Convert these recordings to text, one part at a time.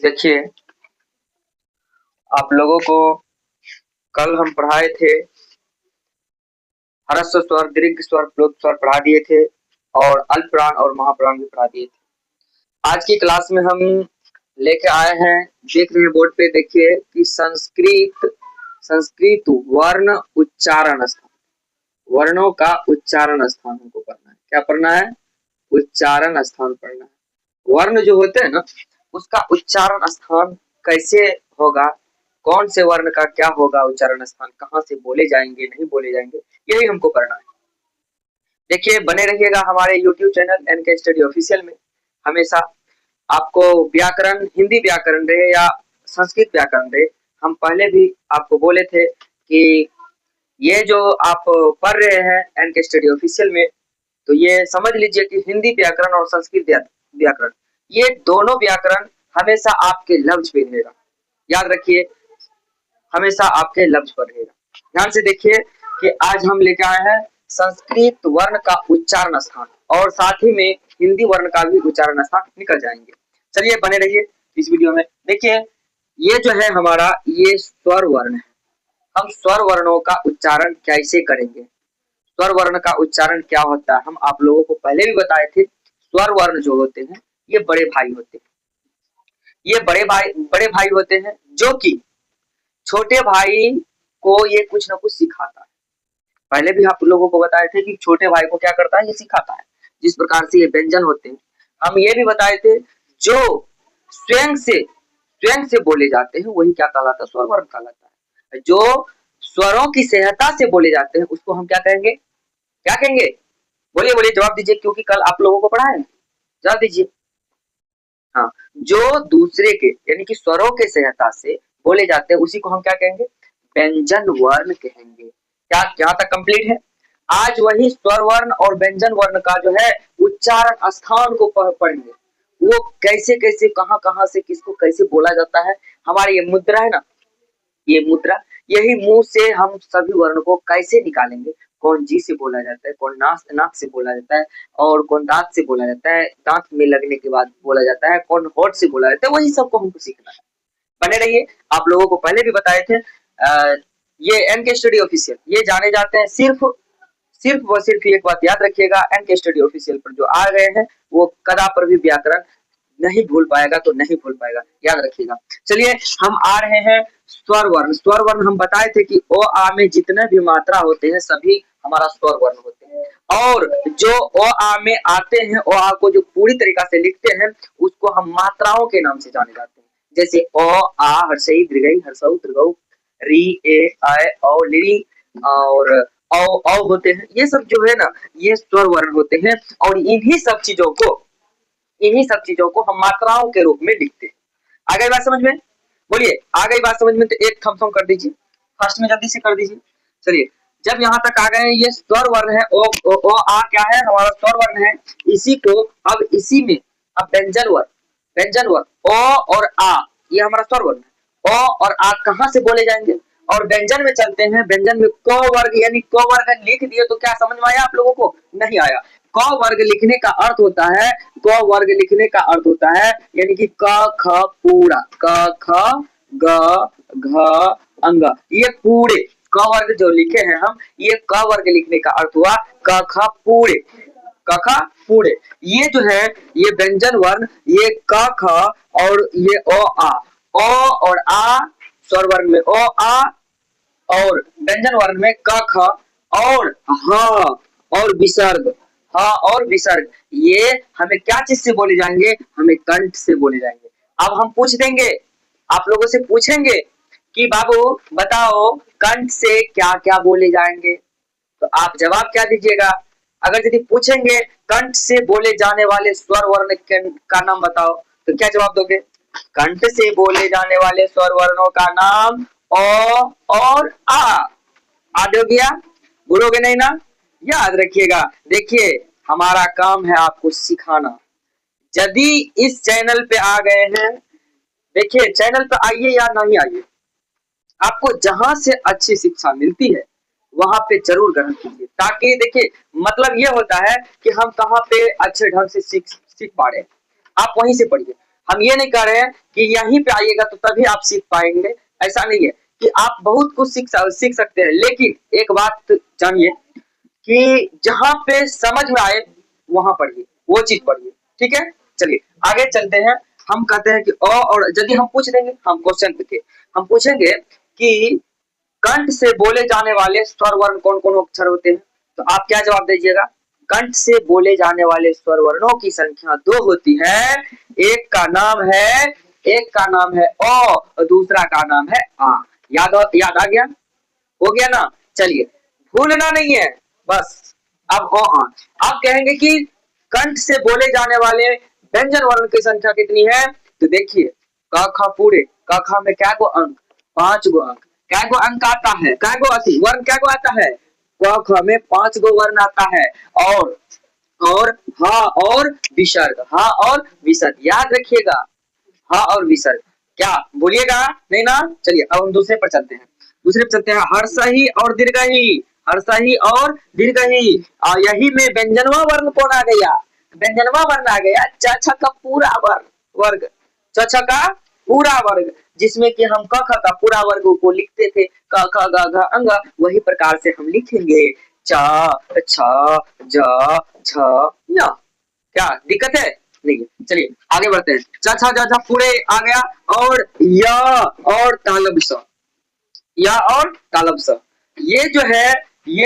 देखिए, आप लोगों को कल हम पढ़ाए थे, ह्रस्व स्वर, दीर्घ स्वर, प्लुत स्वर पढ़ा दिए थे और अल्पप्राण और महाप्राण भी पढ़ा दिए थे। आज की क्लास में हम लेके आए हैं, देख रहे हैं बोर्ड पे, देखिए कि संस्कृत वर्ण उच्चारण स्थान, वर्णों का उच्चारण स्थान हमको पढ़ना है। क्या पढ़ना है? उच्चारण स्थान पढ़ना है। वर्ण जो होते हैं ना, उसका उच्चारण स्थान कैसे होगा, कौन से वर्ण का क्या होगा उच्चारण स्थान, कहाँ से बोले जाएंगे, नहीं बोले जाएंगे, यही हमको पढ़ना है। देखिए, बने रहिएगा हमारे YouTube channel NK study official में। हमेशा आपको व्याकरण, हिंदी व्याकरण रहे या संस्कृत व्याकरण रहे, हम पहले भी आपको बोले थे कि ये जो आप पढ़ रहे हैं एनके स्टडी ऑफिशियल में, तो ये समझ लीजिए कि हिंदी व्याकरण और संस्कृत व्याकरण, ये दोनों व्याकरण हमेशा आपके लफ्ज पे रहेगा। याद रखिए, हमेशा आपके लफ्ज पर रहेगा। ध्यान से देखिए कि आज हम लेकर आए हैं संस्कृत वर्ण का उच्चारण स्थान और साथ ही में हिंदी वर्ण का भी उच्चारण स्थान निकल जाएंगे। चलिए, बने रहिए इस वीडियो में। देखिए, ये जो है हमारा, ये स्वर वर्ण है। हम स्वर वर्णों का उच्चारण कैसे करेंगे, स्वर वर्ण का उच्चारण क्या होता है, हम आप लोगों को पहले भी बताए थे। स्वर वर्ण जो होते हैं, ये बड़े भाई होते हैं। ये बड़े भाई होते हैं जो कि छोटे भाई को ये कुछ ना कुछ सिखाता है। पहले भी आप लोगों को बताए थे कि छोटे भाई को क्या करता है, ये सिखाता है। जिस प्रकार से ये व्यंजन होते हैं, हम ये भी बताए थे, जो स्वयं से बोले जाते हैं वही क्या कहलाता है, स्वर वर्ण कहलाता है। जो स्वरों की सहायता से बोले जाते हैं उसको हम क्या कहेंगे, क्या कहेंगे? बोलिए बोलिए, जवाब दीजिए, क्योंकि कल आप लोगों को पढ़ाया है। जवाब दीजिए। हाँ, जो दूसरे के यानी कि स्वरों के सहायता से बोले जाते हैं उसी को हम क्या कहेंगे, व्यंजन वर्ण कहेंगे। क्या यहाँ तक कंप्लीट है? आज वही स्वर वर्ण और व्यंजन वर्ण का जो है उच्चारण स्थान को पढ़ेंगे। वो कैसे कैसे, कहाँ कहाँ से, किसको कैसे बोला जाता है। हमारी ये मुद्रा है ना, ये मुद्रा, यही मुंह से हम सभी वर्ण को कैसे निकालेंगे, कौन जी से बोला जाता है, कौन नाक से बोला जाता है, और कौन दांत से बोला जाता है, दांत में लगने के बाद बोला जाता है, कौन होठ से बोला जाता है, वही सबको हमको सीखना है। बने रहिए, आप लोगों को पहले भी बताए थे। ये एनके स्टडी ऑफिशियल, ये जाने जाते हैं सिर्फ व सिर्फ एक बात याद रखिएगा, एनके स्टडी ऑफिशियल पर जो आ गए हैं वो कदा पर भी व्याकरण नहीं भूल पाएगा, तो नहीं भूल पाएगा, याद रखिएगा। चलिए, हम आ रहे हैं स्वर वर्ण। स्वर वर्ण हम बताए थे कि ओ आ में जितने भी मात्रा होते हैं सभी हमारा स्वर वर्ण होते हैं, और जो ओ आ में आते हैं, ओ आ को जो पूरी तरीका से लिखते हैं उसको हम मात्राओं के नाम से जाने जाते हैं। जैसे ओ आ, हर्षई, दीर्घई, हर्षऊ, दीर्घऊ, री, ए, ऐ, औ, लिरी और औ होते हैं। ये सब जो है ना, ये स्वर वर्ण होते हैं, और इन्हीं सब चीजों को हम मात्राओं के रूप में लिखते हैं। आ गई बात समझ में? बोलिए, आ गई बात समझ में? तो एक थम्स अप कर दीजिए, फर्स्ट में जल्दी से कर दीजिए। चलिए, जब यहाँ तक आ गए हैं, ये स्वर वर्ण है। ओ आ क्या है, हमारा स्वर वर्ण है। इसी को अब इसी में अब व्यंजन वर्ण ओ और आ, ये हमारा स्वर वर्ण है। ओ और आ कहाँ से बोले जाएंगे, और व्यंजन में चलते हैं। व्यंजन में क वर्ग यानी क वर्ग लिख दिए तो क्या समझ में आया आप लोगों को? नहीं आया। क वर्ग लिखने का अर्थ होता है, क वर्ग लिखने का अर्थ होता है यानी कि क ख पूरा, क ख ग घ अंग, ये पूरे क वर्ग जो लिखे हैं हम, ये क वर्ग लिखने का अर्थ हुआ क ख पूरे, क ख पूरे। ये जो है, ये व्यंजन वर्ण, ये क ख और ये ओ आ, ओ और आ स्वर वर्ण में ओ आ, और व्यंजन वर्ण में क ख और ह और विसर्ग, ह और विसर्ग, ये हमें क्या चीज से बोले जाएंगे, हमें कंठ से बोले जाएंगे। अब हम पूछ देंगे, आप लोगों से पूछेंगे कि बाबू बताओ कंठ से क्या क्या बोले जाएंगे, तो आप जवाब क्या दीजिएगा? अगर यदि पूछेंगे कंठ से बोले जाने वाले स्वर वर्ण का नाम बताओ, तो क्या जवाब दोगे? कंठ से बोले जाने वाले स्वर वर्णों का नाम ओ और आ दो गया, बोलोगे नहीं ना? याद रखिएगा। देखिए, हमारा काम है आपको सिखाना। यदि इस चैनल पे आ गए हैं, देखिए चैनल पे आइए या नहीं आइए, आपको जहां से अच्छी शिक्षा मिलती है वहां पे जरूर ग्रहण कीजिए, ताकि देखिए मतलब ये होता है कि हम कहाँ पे अच्छे ढंग से सीख पा रहे हैं, आप वहीं से पढ़िए। हम ये नहीं कह रहे हैं कि यहीं पे आइएगा तो तभी आप सीख पाएंगे, ऐसा नहीं है कि आप बहुत कुछ सीख सकते हैं, लेकिन एक बात जानिए कि जहां पे समझ में आए वहां पढ़िए, वो चीज पढ़िए, ठीक है। चलिए आगे चलते हैं। हम कहते हैं कि और यदि हम पूछ देंगे, हम क्वेश्चन पे हम पूछेंगे कि कंठ से बोले जाने वाले स्वर वर्ण कौन कौन अक्षर होते हैं, तो आप क्या जवाब दीजिएगा? कंठ से बोले जाने वाले स्वर वर्णों की संख्या 2 होती है। एक का नाम है अ और दूसरा का नाम है आ। याद आ गया? हो गया ना? चलिए भूलना नहीं है बस। अब आप कहेंगे कि कंठ से बोले जाने वाले व्यंजन वर्ण की संख्या कितनी है, तो देखिए क ख पूरे, क ख में क्या गो अंक? 5 गो अंक। क्या गो अंक आता है? क्या गो वर्ण क्या गो आता है? क ख में 5 गो वर्ण आता है। और हा और विसर्ग, हा और विसर्ग याद रखिएगा, हा और विसर्ग। क्या बोलिएगा नहीं ना? चलिए अब हम दूसरे पर चलते हैं। हर्षही और दीर्घही, हर्षही और दीर्घही। यही में व्यंजनवा वर्ण कौन आ गया? व्यंजनवा वर्ण आ गया च छ का पूरा वर्ग, च छ का पूरा वर्ग, जिसमें कि हम क ख का पूरा वर्ग को लिखते थे क ख ग घ अंग, वही प्रकार से हम लिखेंगे च छ ज झ ञ। क्या दिक्कत है? नहीं है। चलिए आगे बढ़ते हैं। च छ ज झ पूरे आ गया, और य और तालब स, या और तालब स। ये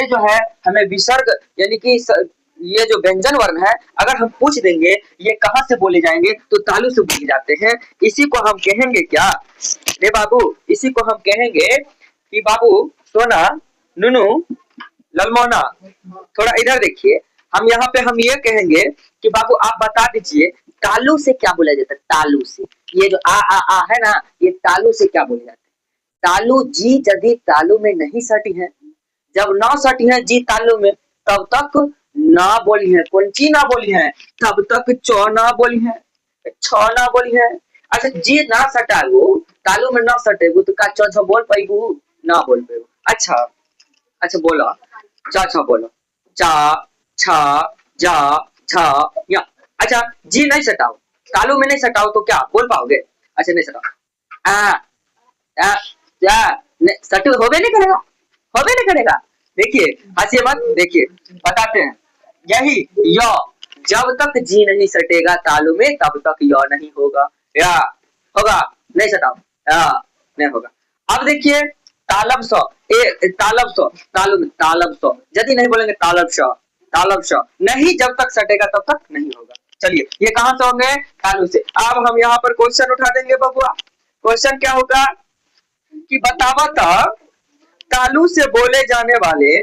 जो है हमें विसर्ग यानी कि ये जो व्यंजन वर्ण है, अगर हम पूछ देंगे ये कहाँ से बोले जाएंगे, तो तालु से बोले जाते हैं। इसी को हम कहेंगे क्या? रे बाबू, इसी को हम कहेंगे कि बाबू सोना, नुनू, ललमोना, थोड़ा इधर देखिए। हम यहाँ पे हम ये कहेंगे कि बाबू आप बता दीजिए तालु से क्या बोला जाता है? तालु से, ये जो आ है ना, ये तालु से क्या बोले जाते हैं? तालु जी यदि तालु में नहीं सटी है, जब ना सटी है जी तालु में, तब तक ना बोली है। कौन सी ना बोली है? तब तक चौ ना बोली है, छ ना बोली है। अच्छा जी ना सटागो, तालु में ना सटेगो तो का चौ छ बोल पाएगो? ना बोल पाएगो। अच्छा बोलो, चा छ बोलो, चा छा जा झा या। अच्छा जी नहीं सटाओ, तालु में नहीं सटाओ तो क्या बोल पाओगे? अच्छा नहीं सटाओ, सट होबे नहीं करेगा। देखिए हंसिए मत, देखिए बताते हैं। यही य, जब तक जी नहीं सटेगा तालु में तब तक य नहीं होगा। या होगा? नहीं सटाओ, नहीं होगा। अब देखिए तालब स, तालु में तालब स, यदि नहीं बोलेंगे तालब स नहीं, जब तक सटेगा तब तक नहीं होगा। चलिए ये कहां से होंगे? तालु से। अब हम यहाँ पर क्वेश्चन उठा देंगे बबुआ। क्वेश्चन क्या होगा कि बतावा था तालु से बोले जाने वाले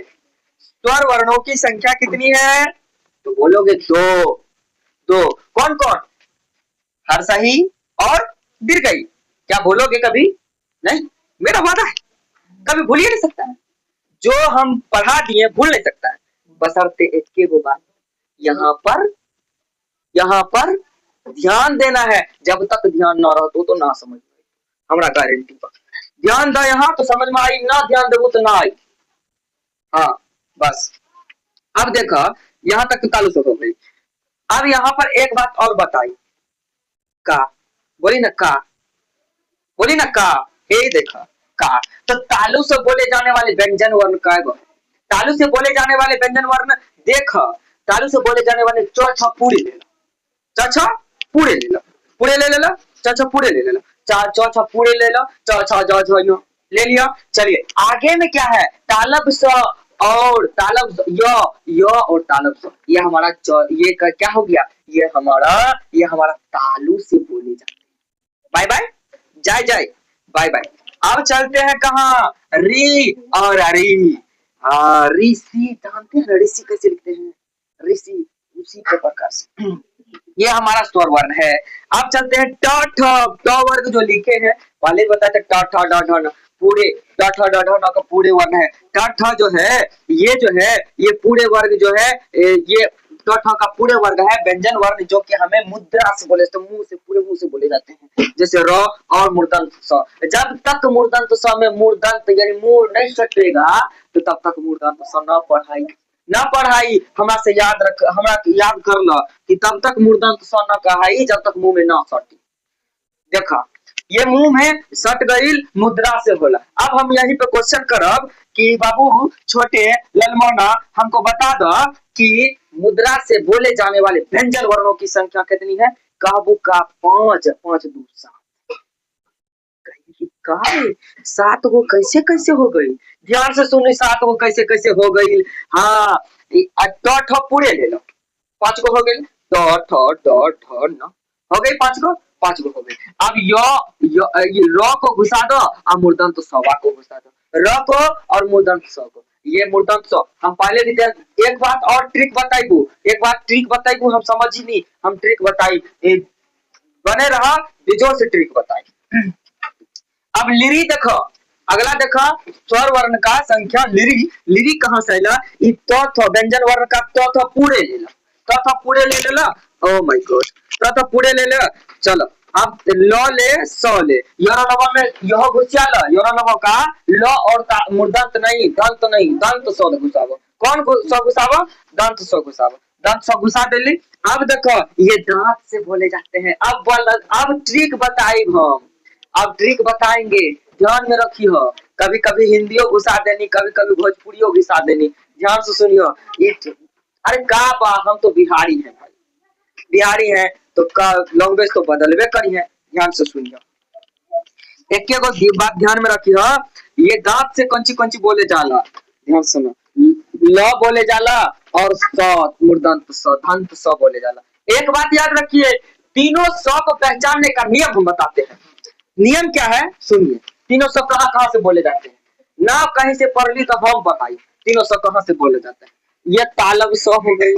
स्वर वर्णों की संख्या कितनी है? तो बोलोगे दो। कौन कौन? हर्षही और दीर्घई। क्या बोलोगे कभी? नहीं, मेरा वादा है, कभी भूल ही नहीं सकता है। जो हम पढ़ा दिए भूल नहीं सकता है, बशर्ते एक के वो बात यहाँ पर ध्यान देना है। जब तक ध्यान ना रहो तो ना समझ में, हमारा गारंटी पर। ध्यान दो यहाँ तो समझ में आई, ना ध्यान देवो तो ना आई। हाँ बस। अब देखा यहाँ तक तो तालु से हो गई। अब यहाँ पर एक बात और बताई, का बोली ना, का बोली ना, का हे देखा का। तो तालु से बोले जाने वाले व्यंजन वर्ण का है? तालु से बोले जाने वाले व्यंजन वर्ण देख, तालु से बोले जाने वाले चौ छ पूरे ले लो, चौ छ पूरे ले लो, पूरे ले लो, चौ छ पूरे ले लो, चौ छ पूरे ले लो, चौ छ ज झ ले लिया। चलिए आगे में क्या है? तालब स और तालब य और तालब स। ये हमारा ये क्या हो गया? ये हमारा तालु से बोले जाते हैं। बाय बाय, जय बाय बाय। अब चलते हैं कहाँ? री और अरी। ऋषि जानते हैं ऋषि कैसे लिखते हैं? ऋषि उसी प्रकार से ये हमारा स्वर वर्ण है। अब चलते हैं ट ठ वर्ग जो लिखे हैं, पहले बताते ट ठ ड ढ पूरे, ट ठ ड ढ का पूरे वर्ण है। ट ठ जो है ये पूरे वर्ग जो है, ये ट ठ का पूरे वर्ग है व्यंजन वर्ण, जो कि हमें मुद्रा से बोले, तो पूरे मुंह से बोले जाते हैं। जैसे र और मूर्धन्त स। जब तक मूर्धन्त स में मूर्धन्त यानी मुंह नहीं सटेगा तो तब तक मूर्धन्त स ना पढ़ाई। हमरा से याद कर लो कि तब तक मूर्धन्त स न कहाई जब तक मुंह में ना सटे। देखा ये मुंह में सट गई मुद्रा से होला। अब हम यहीं पे क्वेश्चन करब कि बाबू छोटे ललमौना हमको बता दो कि मुद्रा से बोले जाने वाले व्यंजन वर्णों की संख्या कितनी है? काबू का 5 5 2 7। सात वो कैसे कैसे हो गई? ध्यान से सुनी, सात वो कैसे कैसे हो गई? हाँ ठ पूरे ले लो, 5 को हो गई, न हो गई 5 को, 5 को हो गई। अब ये र को घुसा दो और मूर्धन्य तो सवा को घुसा दो, र को और मूर्धन्य सौ को, ये मूर्धन्य सौ। हम पहले भी एक बात और ट्रिक बताइबू, एक बात ट्रिक बताइबू, हम समझी नहीं, हम ट्रिक बताई बने रहा बेजोर से ट्रिक बताई। अब लिरी देखो, अगला देखो स्वर वर्ण का संख्या लिरी। लिरी कहाँ से आइला? व्यंजन वर्ण का तो पूरे ले लो, तो पूरे ले लेला। ओ माय गॉड, तो पूरे ले ले। चलो अब ल ले सौ ले, योरलवा में यह घुसियाला, योरलवा का ल और मूर्धन्य नहीं, दंत नहीं, दंत सौ घुसावो। कौन सौ घुसावो? दंत सौ घुसावो, दंत सौ घुसा देली। अब देखो ये दांत से बोले जाते हैं। अब ट्रिक बताई हम, अब ट्रिक बताएंगे, ध्यान में रखियो। कभी कभी हिंदियों घुसा देनी, कभी कभी भोजपुरियों घुसा देनी, ध्यान से सुनियो। अरे का बा, हम तो बिहारी हैं भाई, बिहारी हैं तो का लैंग्वेज तो बदलवे करी है। ध्यान से सुनियो, एक बात ध्यान में रखियो, ये दांत से कौन सी बोले जाला, ध्यान सुनो। ल बोले जाला और स मूर्धन्य स, दंत स बोले जाला। एक बात याद रखिए, तीनों स को पहचानने का नियम हम बताते हैं। नियम क्या है सुनिए। तीनों सब कहाँ से बोले जाते हैं? ना कहीं से पढ़ ली तो हम बताइए तीनों सब कहाँ से बोले जाते हैं। ये तालब स हो गई,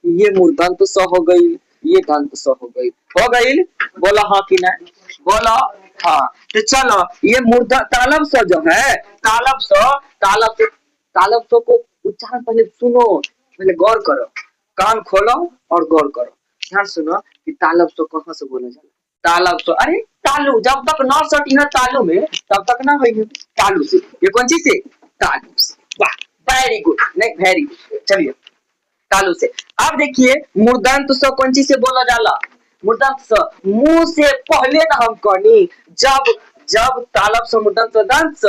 ये मूर्धन्य स हो गई, ये दंत स हो गई। हो गई? बोला हाँ कि नहीं? बोला हाँ। तो चलो ये तालब स जो है, तालब स को उच्चारण पहले सुनो, पहले गौर करो, कान खोलो और गौर करो। ध्यान सुनो कि तालब स कहाँ से बोला जाता है। तालब तो अरे तालू, जब तक ना सटी है तालू में तब तक ना है तालू से। ये कौन चीज से? तालू से। वाह वेरी गुड, नहीं वेरी गुड। चलिए तालू से। अब देखिए मूर्धन्य स कौन चीज से बोला जाला? मूर्धन्य स मुंह से पहले ना हम कहनी, जब तालब स मूर्धन्य दंत स,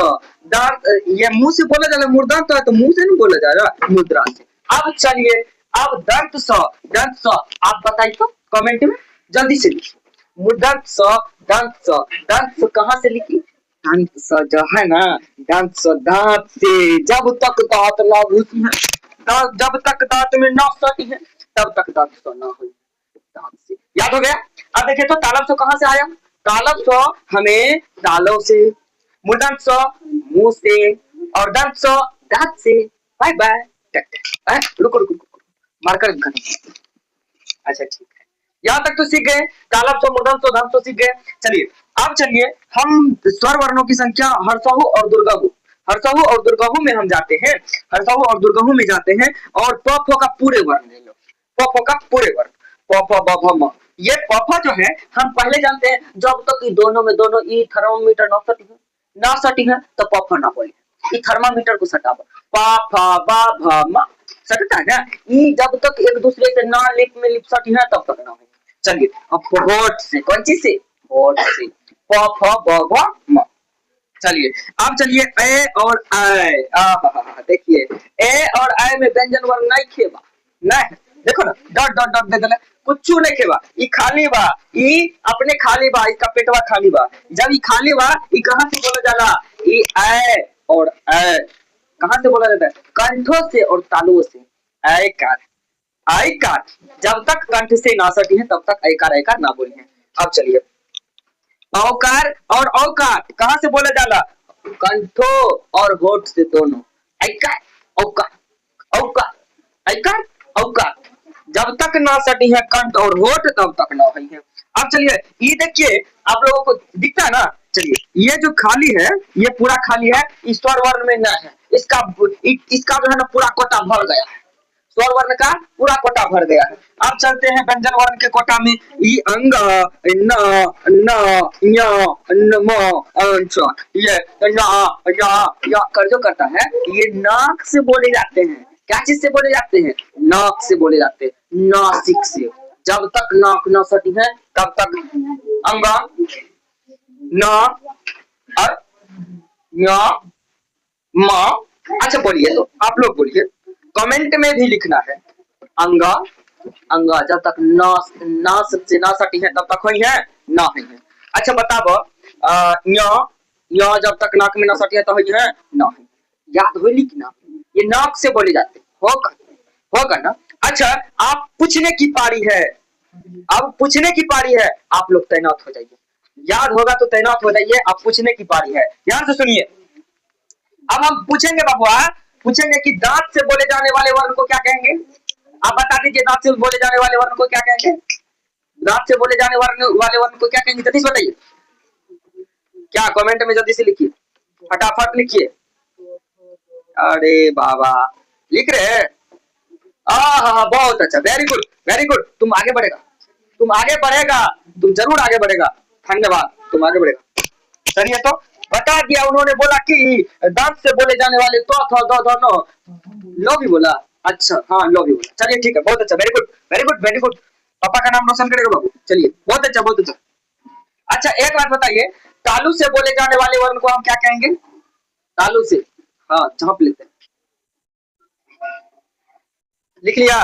ये मुंह से बोला जाला। मूर्धन्य है तो मुंह से नहीं बोला जा रहा, मुद्रा से। अब चलिए, अब दंत स आप बताइए तो कमेंट में जल्दी से लिखिए। मूर्धन्य स, दंत स, दंत स कहाँ से लिखी? दंत स जो है ना, दंत स दांत से। जब तक दांत ना घुसी है, जब तक दांत में ना सटी है तब तक दांत स ना हुई, दांत से। याद हो गया? अब देखिए तो तालब स कहाँ से आया? तालब स हमें तालों से, मूर्धन्य स मुंह से और दंत स दांत से। Bye bye. रुको मार्कर। अच्छा ठीक है, यहाँ तक तो सीख गए। तालब स, मूर्धन्य स, दंत स सीख गए। चलिए अब चलिए हम स्वर वर्णों की संख्या हर्षहु और दुर्गहु, हर्षहु और दुर्गहु में हम जाते हैं। हर्षहु और दुर्गहु में जाते हैं और प फ का पूरे वर्ण ले लो, प फ का पूरे वर्ण, प फ ब भ म। ये प फ जो है हम पहले जानते हैं, जब तक तो दोनों में दोनों ई थर्मोमीटर ना सटी है तो प फ ना बोले। ई थर्मामीटर को सटावा, प फ ब भ म सटता है ना। ई जब तक एक दूसरे से ना लिप में लिप सटी है तब तक ना हो। चलिए अब होठ से, कौन चीज से? होठ से, प फ ब भ म। चलिए अब चलिए ए और ऐ। देखिए ए और ऐ में व्यंजन वर्ण नहीं खेबा, नहीं देखो ना, डॉट डॉट डॉट दे देले, कुछ नहीं खेबा। ई खाली बा, ई अपने खाली बा, इसका पेटवा खाली बा। जब ई खाली बा, ई कहाँ से बोला जाला? ई ऐ और ऐ कहाँ से बोला जाता है? कंठों से और तालुओं से। ऐ कार, आई कार, जब तक कंठ से ना सटी है तब तक ऐकार ना बोली है। अब चलिए औकार और औकार कहाँ से बोला जाला? कंठों और होठ से दोनों। ऐकार औकार, औकार ऐकार औकार, जब तक ना सटी है कंठ और होठ तब तक ना हुई है। अब चलिए ये देखिए, आप लोगों को दिखता है ना। चलिए ये जो खाली है, ये पूरा खाली है, इस स्वर वर्ण में ना है, इसका जो है ना पूरा कोटा भर गया है, स्वर वर्ण का पूरा कोटा भर गया है। अब चलते हैं व्यंजन वर्ण के कोटा में। ई अंग न न य न म अंच, ये या कर जो करता है, ये नाक से बोले जाते हैं। क्या चीज से बोले जाते हैं? नाक से बोले जाते हैं, नासिक से। जब तक नाक न सटी है तब तक अंग न और ञ म। अच्छा बोलिए, तो आप लोग बोलिए, कमेंट में भी लिखना है। अंगा अंगा जब तक ना से ना सटी है तब तक हुई है ना हुई है। अच्छा बताओ, ञ जब तक नाक में ना सटी है तो हुई है ना हुई। याद होली कि ना, ये नाक से बोले जाते होगा ना। अच्छा आप पूछने की पारी है, अब पूछने की पारी है, आप लोग तैनात हो जाइए। याद होगा तो तैनात हो जाइए, अब पूछने की पारी है। ध्यान से सुनिए, अब हम पूछेंगे बाबुआ, पूछेंगे कि दांत से बोले जाने वाले वर्ण को क्या कहेंगे। आप बता दीजिए, दांत से बोले जाने वाले वर्ण को क्या कहेंगे। दांत से बोले जाने वाले वर्ण को क्या कहेंगे, जल्दी से बताइए। क्या कमेंट में जल्दी से लिखिए, फटाफट लिखिए। अरे बाबा लिख रहे हैं। हाँ, बहुत अच्छा, वेरी गुड वेरी गुड। तुम आगे बढ़ेगा, तुम आगे बढ़ेगा, तुम जरूर आगे बढ़ेगा। धन्यवाद, तुम आगे बढ़ेगा। चलिए, तो बता दिया उन्होंने, बोला कि दांत से बोले जाने वाले तो था दो नो लो भी बोला। अच्छा हाँ, लो भी बोला। चलिए ठीक है, बहुत अच्छा, very good very good very good. पापा का नाम रोशन करेगा बाबू। चलिए बहुत अच्छा बहुत अच्छा। अच्छा एक बात बताइए, तालू से बोले जाने वाले वर्ण को हम क्या कहेंगे। तालू से, हाँ झाँप लेते हैं। लिख लिया।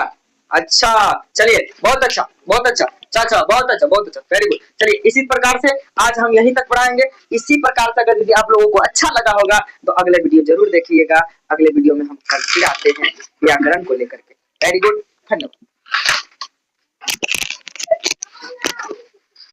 अच्छा चलिए, बहुत अच्छा बहुत अच्छा चाचा, बहुत अच्छा बहुत अच्छा, वेरी गुड। चलिए इसी प्रकार से आज हम यहीं तक पढ़ाएंगे। इसी प्रकार से अगर यदि आप लोगों को अच्छा लगा होगा तो अगले वीडियो जरूर देखिएगा। अगले वीडियो में हम कल फिर आते हैं व्याकरण को लेकर के। वेरी गुड, धन्यवाद।